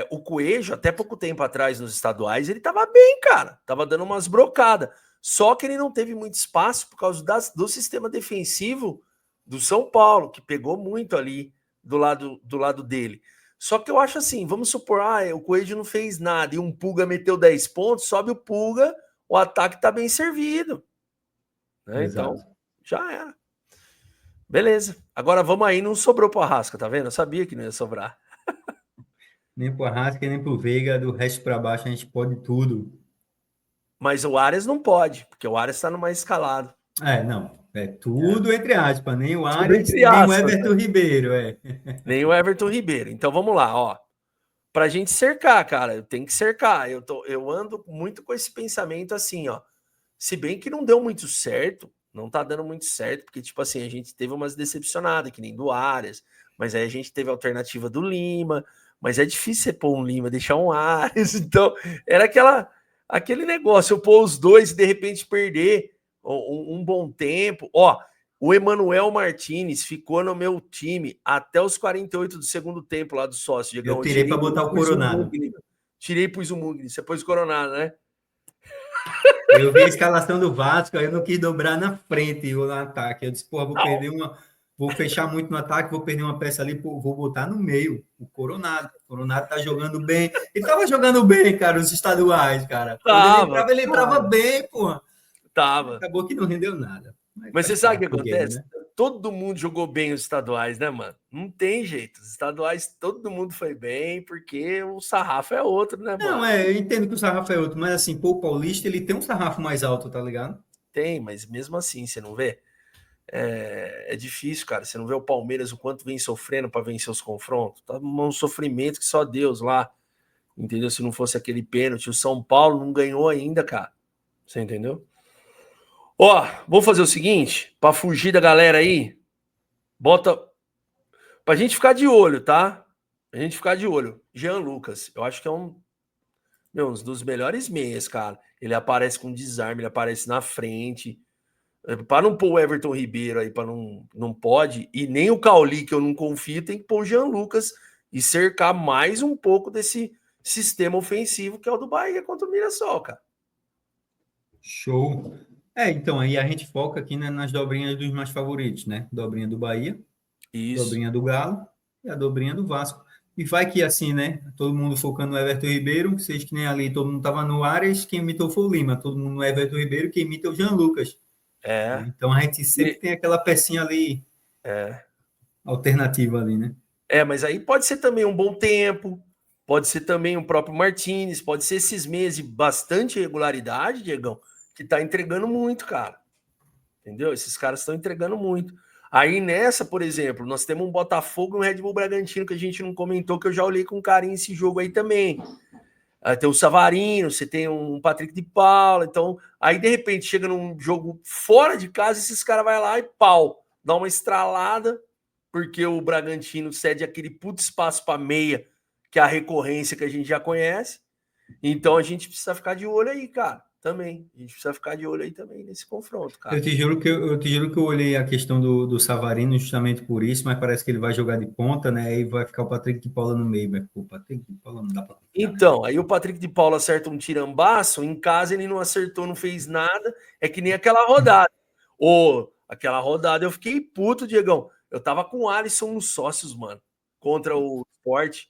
O Coelho, até pouco tempo atrás nos estaduais, ele tava bem, cara. Tava dando umas brocadas. Só que ele não teve muito espaço por causa do sistema defensivo do São Paulo, que pegou muito ali do lado dele. Só que eu acho assim, vamos supor, o Coelho não fez nada e um Pulga meteu 10 pontos, sobe o Pulga, o ataque tá bem servido, né? Então, Exato. já era. Beleza. Agora vamos aí, não sobrou pro Arrasca, tá vendo? Eu sabia que não ia sobrar. Nem pro Arrasca, nem pro Veiga, do resto para baixo a gente pode tudo. Mas o Arias não pode, porque o Arias tá no mais escalado. Não. É tudo entre aspas, nem o Tudo Arias, entre nem o aspas, né? Everton Ribeiro, Nem o Everton Ribeiro. Então vamos lá, ó. Pra gente cercar, cara, eu tenho que cercar. Eu ando muito com esse pensamento assim, ó. Se bem que não deu muito certo, não tá dando muito certo, porque, tipo assim, a gente teve umas decepcionadas, que nem do Arias, mas aí a gente teve a alternativa do Lima, mas é difícil você pôr um Lima, deixar um Arias, então era aquele negócio, eu pôr os dois e de repente perder um bom tempo. Ó, o Emanuel Martinez ficou no meu time até os 48 do segundo tempo lá do sócio, eu Diegão. Eu tirei tirei para e botar o pus o Coronado. Mugni. Tirei e pus o Mugni. Você pôs o Coronado, né? Eu vi a escalação do Vasco, aí eu não quis dobrar na frente ou no ataque. Eu disse, porra, vou perder Não, uma. vou fechar muito no ataque, vou perder uma peça ali, pô, vou botar no meio o Coronado. O Coronado tá jogando bem. Ele tava jogando bem, cara, os estaduais, cara. Quando ele entrava bem, pô. Tava. Acabou que não rendeu nada. Mas você sabe o que acontece? Game, né? Todo mundo jogou bem os estaduais, né, mano? Não tem jeito. Os estaduais, todo mundo foi bem, porque o sarrafo é outro, né, mano? Não, eu entendo que o sarrafo é outro, mas assim, pô, o Paulista, ele tem um sarrafo mais alto, tá ligado? Tem, mas mesmo assim, você não vê? É difícil, cara. Você não vê o Palmeiras o quanto vem sofrendo para vencer os confrontos. Tá um sofrimento que só Deus lá. Entendeu? Se não fosse aquele pênalti, o São Paulo não ganhou ainda, cara. Você entendeu? Ó, vou fazer o seguinte, para fugir da galera aí, bota pra gente ficar de olho, tá? A gente ficar de olho. Jean Lucas, eu acho que é um dos melhores meias, cara. Ele aparece com desarme, ele aparece na frente. Para não pôr o Everton Ribeiro aí, para não pode, e nem o Cauli, que eu não confio, tem que pôr o Jean Lucas e cercar mais um pouco desse sistema ofensivo que é o do Bahia contra o Mirassol, cara. Show. Então, aí a gente foca aqui, né, nas dobrinhas dos mais favoritos, né? Dobrinha do Bahia, Isso. dobrinha do Galo e a dobrinha do Vasco. E vai que assim, né? Todo mundo focando no Everton Ribeiro, vocês que nem ali, todo mundo tava no Arias, quem imitou foi o Lima, todo mundo no Everton Ribeiro, quem imita é o Jean Lucas. Então a gente sempre tem aquela pecinha ali alternativa ali, né? Mas aí pode ser também um bom tempo, pode ser também o próprio Martínez, pode ser esses meses de bastante regularidade, Diegão, que tá entregando muito, cara. Entendeu? Esses caras estão entregando muito. Aí nessa, por exemplo, nós temos um Botafogo e um Red Bull Bragantino que a gente não comentou, que eu já olhei com carinho esse jogo aí também. Aí tem o Savarino, você tem um Patrick de Paula, então aí de repente chega num jogo fora de casa, esses caras vai lá e pau, dá uma estralada, porque o Bragantino cede aquele puto espaço para meia, que é a recorrência que a gente já conhece. Então a gente precisa ficar de olho aí, cara. Também. A gente precisa ficar de olho aí também nesse confronto, cara. Eu te juro que eu olhei a questão do Savarino justamente por isso, mas parece que ele vai jogar de ponta, né? Aí vai ficar o Patrick de Paula no meio, mas pô, o Patrick de Paula não dá pra confiar, então, aí o Patrick de Paula acerta um tirambaço, em casa ele não acertou, não fez nada, é que nem aquela rodada. Aquela rodada eu fiquei puto, Diegão. Eu tava com o Alisson nos sócios, mano, contra o Sport.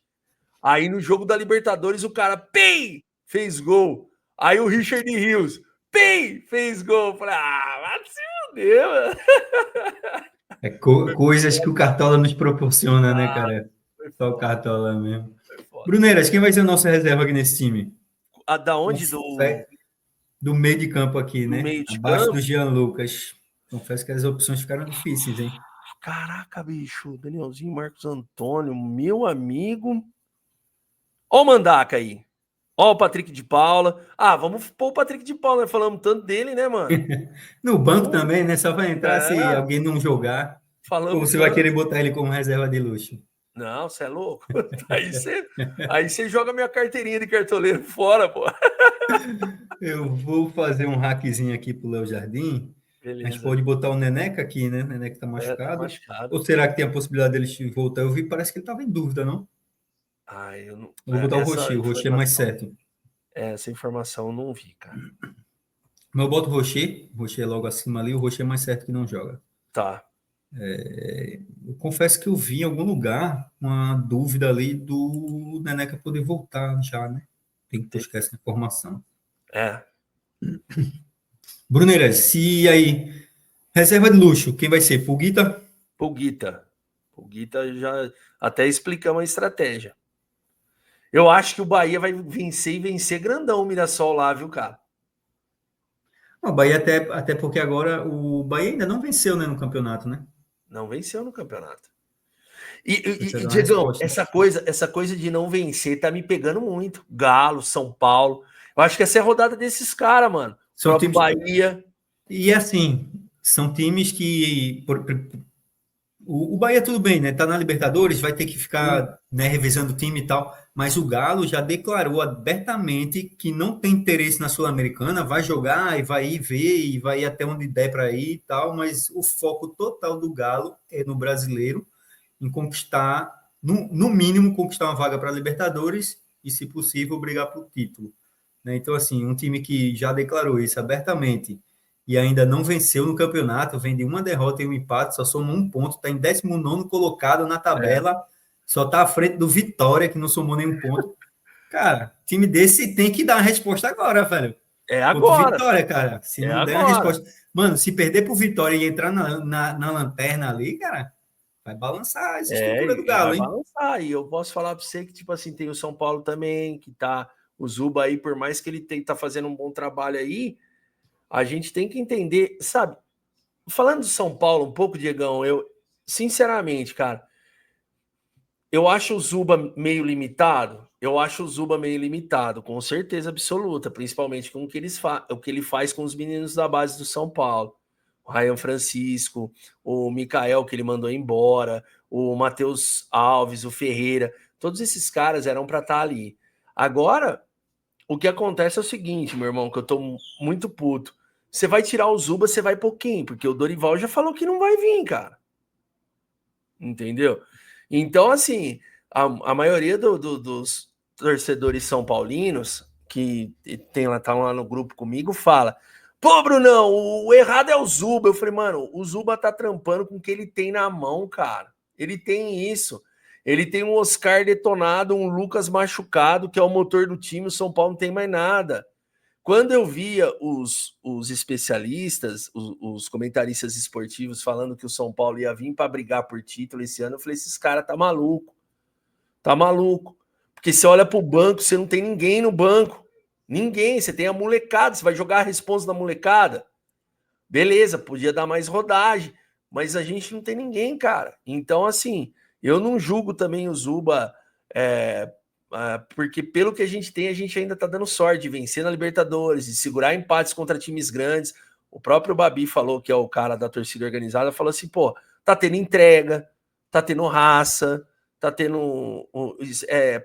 Aí no jogo da Libertadores o cara, pei, fez gol. Aí o Richard Rios, pei, fez gol. Falei, vai se fuder, mano. Coisas que o Cartola nos proporciona, né, cara? Só o Cartola mesmo. Bruneiras, quem vai ser o nosso reserva aqui nesse time? Da onde? Do meio de campo aqui, né? Meio de Abaixo campo? do Jean Lucas. Confesso que as opções ficaram difíceis, hein? Caraca, bicho. Danielzinho, Marcos Antônio, meu amigo. Ó o Mandaca aí. Ó o Patrick de Paula. Vamos pôr o Patrick de Paula, né? Falamos tanto dele, né, mano? No banco também, né? Só vai entrar se alguém não jogar. Ou você vai querer botar ele como reserva de luxo? Não, você é louco. Aí você joga minha carteirinha de cartoleiro fora, pô. Eu vou fazer um hackzinho aqui pro Léo Jardim. Beleza. A gente pode botar o Neneca aqui, né? O Neneca tá machucado. Tá machucado. Ou será que tem a possibilidade dele voltar? Eu vi, parece que ele tava em dúvida, não? Eu não. Vou botar o Rocher é mais certo. Essa informação eu não vi, cara. Mas eu boto o Rocher é logo acima ali, o Rocher é mais certo que não joga. Tá. Eu confesso que eu vi em algum lugar uma dúvida ali do Neneca poder voltar já, né? Tem que buscar essa informação. Bruneiras, e aí? Reserva de luxo, quem vai ser? Pulguita? Pulguita já até explicamos a estratégia. Eu acho que o Bahia vai vencer e vencer grandão o Mirassol lá, viu, cara? O Bahia até porque agora o Bahia ainda não venceu, né, no campeonato, né? Não venceu no campeonato. E Diegão, essa coisa de não vencer tá me pegando muito. Galo, São Paulo. Eu acho que essa é a rodada desses caras, mano. São times... Bahia. E assim, são times que o Bahia tudo bem, né? Tá na Libertadores, vai ter que ficar, né, revisando o time e tal, mas o Galo já declarou abertamente que não tem interesse na Sul-Americana, vai jogar e vai ir ver e vai ir até onde der para ir e tal, mas o foco total do Galo é no Brasileiro, em conquistar, no mínimo, conquistar uma vaga para a Libertadores e, se possível, brigar por título. Né? Então, assim, um time que já declarou isso abertamente e ainda não venceu no campeonato, vem de uma derrota e um empate, só somou um ponto, está em 19º colocado na tabela, só está à frente do Vitória, que não somou nenhum ponto. Cara, time desse tem que dar a resposta agora, velho. É Contra o agora. Vitória, cara. Se É não der a agora. resposta. Mano, se perder pro Vitória e entrar na lanterna ali, cara, vai balançar essa estrutura do E Galo, vai hein? balançar. E eu posso falar para você que, tipo assim, tem o São Paulo também, que tá. O Zuba aí, por mais que ele tá fazendo um bom trabalho aí, a gente tem que entender, sabe? Falando do São Paulo um pouco, Diegão, eu, sinceramente, cara, eu acho o Zuba meio limitado. Eu acho o Zuba meio limitado, com certeza absoluta, principalmente com o que ele faz com os meninos da base do São Paulo. O Ryan Francisco, o Mikael, que ele mandou embora, o Matheus Alves, o Ferreira, todos esses caras eram para estar ali. Agora, o que acontece é o seguinte, meu irmão, que eu tô muito puto. Você vai tirar o Zuba, você vai pouquinho, porque o Dorival já falou que não vai vir, cara. Entendeu? Então, assim, a maioria dos torcedores são paulinos que estão lá no grupo comigo fala: pô, Brunão, o errado é o Zuba. Eu falei, mano, o Zuba tá trampando com o que ele tem na mão, cara. Ele tem isso. Ele tem um Oscar detonado, um Lucas machucado, que é o motor do time. O São Paulo não tem mais nada. Quando eu via os especialistas, os comentaristas esportivos falando que o São Paulo ia vir para brigar por título esse ano, eu falei, esses caras tá maluco. Tá maluco. Porque você olha pro banco, você não tem ninguém no banco. Ninguém, você tem a molecada, você vai jogar a responsa da molecada. Beleza, podia dar mais rodagem, mas a gente não tem ninguém, cara. Então, assim, eu não julgo também o Zuba, porque pelo que a gente ainda tá dando sorte de vencer na Libertadores, de segurar empates contra times grandes. O próprio Babi falou, que é o cara da torcida organizada, falou assim, pô, tá tendo entrega, tá tendo raça, tá tendo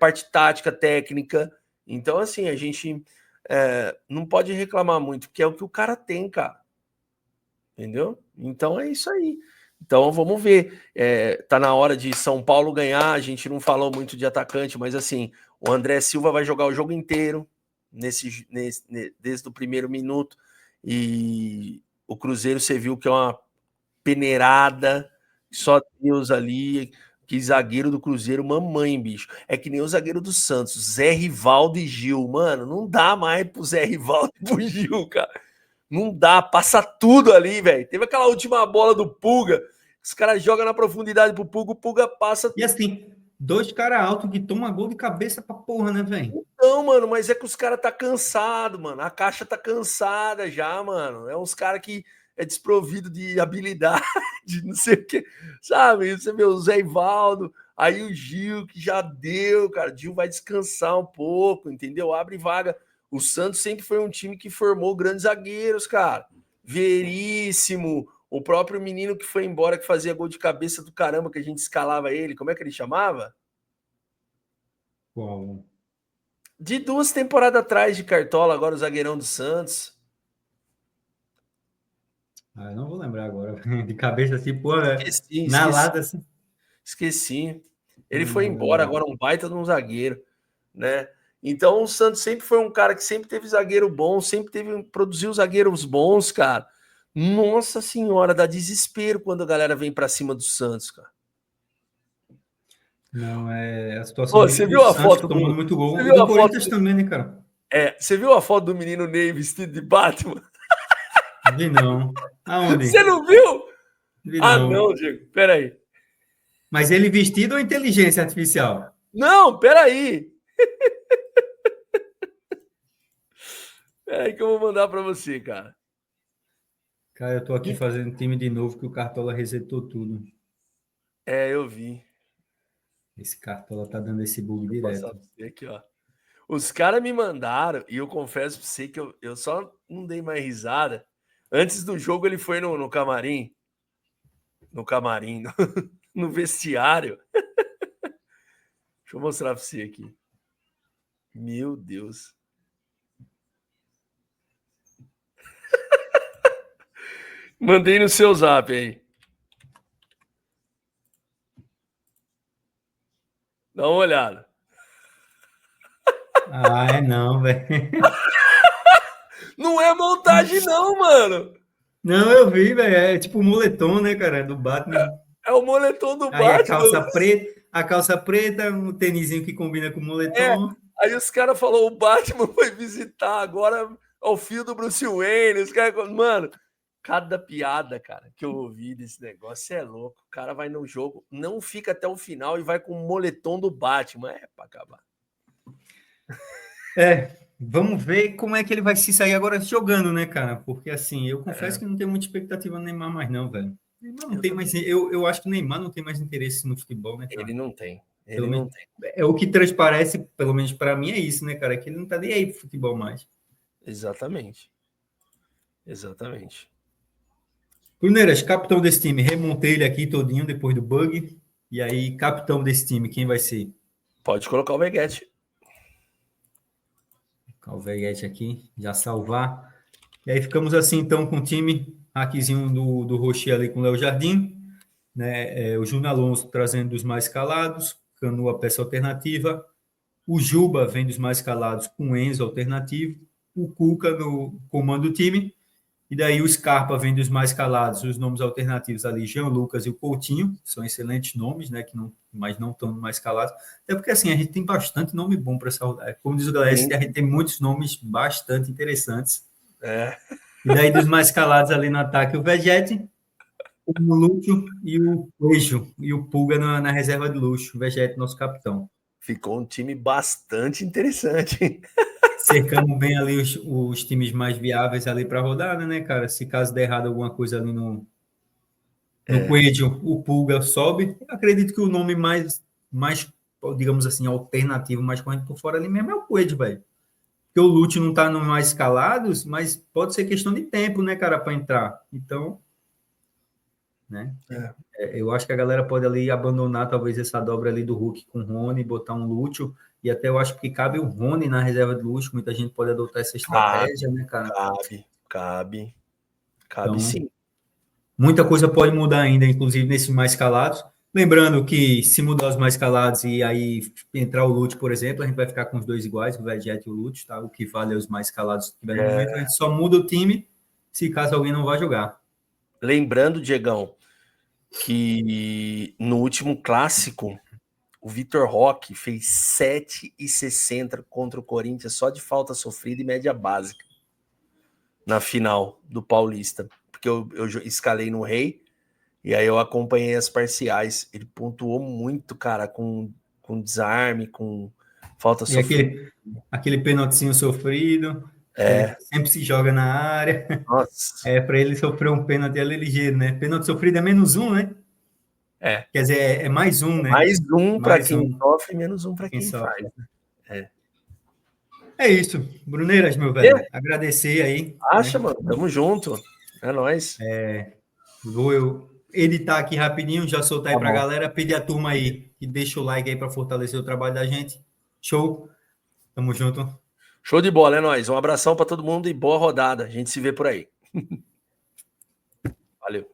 parte tática, técnica. Então, assim, a gente não pode reclamar muito, porque é o que o cara tem, cara. Entendeu? Então é isso aí. Então vamos ver. Tá na hora de São Paulo ganhar. A gente não falou muito de atacante, mas assim, o André Silva vai jogar o jogo inteiro desde o primeiro minuto. E o Cruzeiro, você viu que é uma peneirada, só Deus ali. Que zagueiro do Cruzeiro, mamãe, bicho. É que nem o zagueiro do Santos, Zé Rivaldo e Gil. Mano, não dá mais pro Zé Rivaldo e pro Gil, cara. Não dá, passa tudo ali, velho. Teve aquela última bola do Pulga, os caras jogam na profundidade pro Pulga, o Pulga passa. E assim, dois caras altos que tomam gol de cabeça pra porra, né, velho? Não, mano, mas é que os caras tá cansado, mano. A caixa tá cansada já, mano. É uns caras que é desprovido de habilidade, não sei o que, sabe? Você vê o Zé Ivaldo, aí o Gil, que já deu, cara. O Gil vai descansar um pouco, entendeu? Abre vaga. O Santos sempre foi um time que formou grandes zagueiros, cara. Veríssimo. O próprio menino que foi embora, que fazia gol de cabeça do caramba, que a gente escalava ele. Como é que ele chamava? Uau. De 2 temporadas atrás de Cartola, agora o zagueirão do Santos. Ah, eu não vou lembrar agora. De cabeça assim, pô, na Esqueci. lata assim. Esqueci. Ele foi Não vou embora, lembrar. agora um baita de um zagueiro, né? Então o Santos sempre foi um cara que sempre teve zagueiro bom, produziu zagueiros bons, cara. Nossa senhora, dá desespero quando a galera vem para cima do Santos, cara. Não, a situação Ô, do Santos tomando muito você gol. E viu do a foto Corinthians também, né, cara? você viu a foto do menino Ney vestido de Batman? Vi não. Você Aonde? não viu? Vi Ah, não. não, Diego. Peraí. Mas ele vestido ou inteligência artificial? Não, peraí. Peraí que eu vou mandar para você, cara. Cara, eu tô aqui fazendo time de novo que o Cartola resetou tudo. Eu vi. Esse Cartola tá dando esse bug Vou passar direto. pra você aqui, ó. Os caras me mandaram, e eu confesso pra você que eu só não dei mais risada. Antes do jogo, ele foi no camarim. No camarim, no vestiário. Deixa eu mostrar pra você aqui. Meu Deus. Mandei no seu zap aí. Dá uma olhada. Ah, é não, velho. Não é montagem, não, mano. Não, eu vi, velho. É tipo o moletom, né, cara? Do Batman. É o moletom do Aí Batman. a calça preta, um tênisinho que combina com o É, moletom. aí os caras falaram, o Batman foi visitar agora ao fio do Bruce Wayne. Os caras, mano, cada piada, cara, que eu ouvi desse negócio é louco. O cara vai no jogo, não fica até o final e vai com o moletom do Batman. É pra acabar. É, vamos ver como é que ele vai se sair agora jogando, né, cara? Porque assim, eu confesso que não tenho muita expectativa no Neymar mais, não, velho. Neymar não Eu tem mais. também. Eu acho que o Neymar não tem mais interesse no futebol, né, cara? Ele não tem. Pelo Ele não menos tem. é o que transparece, pelo menos para mim, é isso, né, cara? Que ele não tá nem aí pro futebol mais. Exatamente. Exatamente. Bruneiras, capitão desse time, remontei ele aqui todinho depois do bug. E aí, capitão desse time, quem vai ser? Pode colocar o Veguete. Calveguete aqui, já salvar. E aí ficamos assim, então, com o time, hackzinho do Rocher ali com o Léo Jardim, né? O Júnior Alonso trazendo dos mais calados, Canu a peça alternativa, o Juba vem dos mais calados com o Enzo alternativo, o Cuca no comando do time, e daí o Scarpa vem dos mais calados, os nomes alternativos ali, Jean Lucas e o Coutinho, são excelentes nomes, né? Que não, mas não estão mais calados. Até porque assim, a gente tem bastante nome bom para essa rodada. Como diz o galera, a gente tem muitos nomes bastante interessantes. É. E daí dos mais calados ali no ataque, o Vegete, o Lúcio e o Coelho, e o Pulga na reserva de luxo, o Vegete, nosso capitão. Ficou um time bastante interessante. Cercamos bem ali os times mais viáveis ali para a rodada, né, cara? Se caso der errado alguma coisa ali no Coelho, o Pulga sobe. Eu acredito que o nome mais, digamos assim, alternativo, mais correndo por fora ali mesmo é o Coelho, velho. Porque o Lute não tá no mais escalados, mas pode ser questão de tempo, né, cara, para entrar. Então, né? Eu acho que a galera pode ali abandonar talvez essa dobra ali do Hulk com o Rony, botar um Lúcio, e até eu acho que cabe o Rony na reserva de luxo, muita gente pode adotar essa estratégia, né, cara? Cabe Então, sim. muita coisa pode mudar ainda, inclusive nesses mais calados. Lembrando que se mudar os mais calados e aí entrar o Lute, por exemplo, a gente vai ficar com os dois iguais, o Vegeta e o Lute, tá? O que vale é os mais calados que tiver no momento. A gente só muda o time se caso alguém não vá jogar. Lembrando, Diegão, que no último clássico, o Vitor Roque fez 7,60 contra o Corinthians só de falta sofrida e média básica na final do Paulista. Porque eu escalei no Rei e aí eu acompanhei as parciais. Ele pontuou muito, cara, com desarme, com falta E sofrida. aquele pênaltizinho sofrido, ele sempre se joga na área. Nossa. Para ele sofrer um pênalti é ligeiro, né? Pênalti sofrido é -1, né? Quer dizer, é mais um, né? Mais um para Mais quem um sofre, menos um para quem quem sofre. faz. É. É isso. Bruneiras, meu velho. Agradecer aí, Acha, né? mano? Tamo junto. É nóis. Vou eu editar aqui rapidinho, já soltar aí Tá pra bom. galera, pedir a turma aí que deixa o like aí para fortalecer o trabalho da gente. Show. Tamo junto. Show de bola, é nóis. Um abração para todo mundo e boa rodada. A gente se vê por aí. Valeu.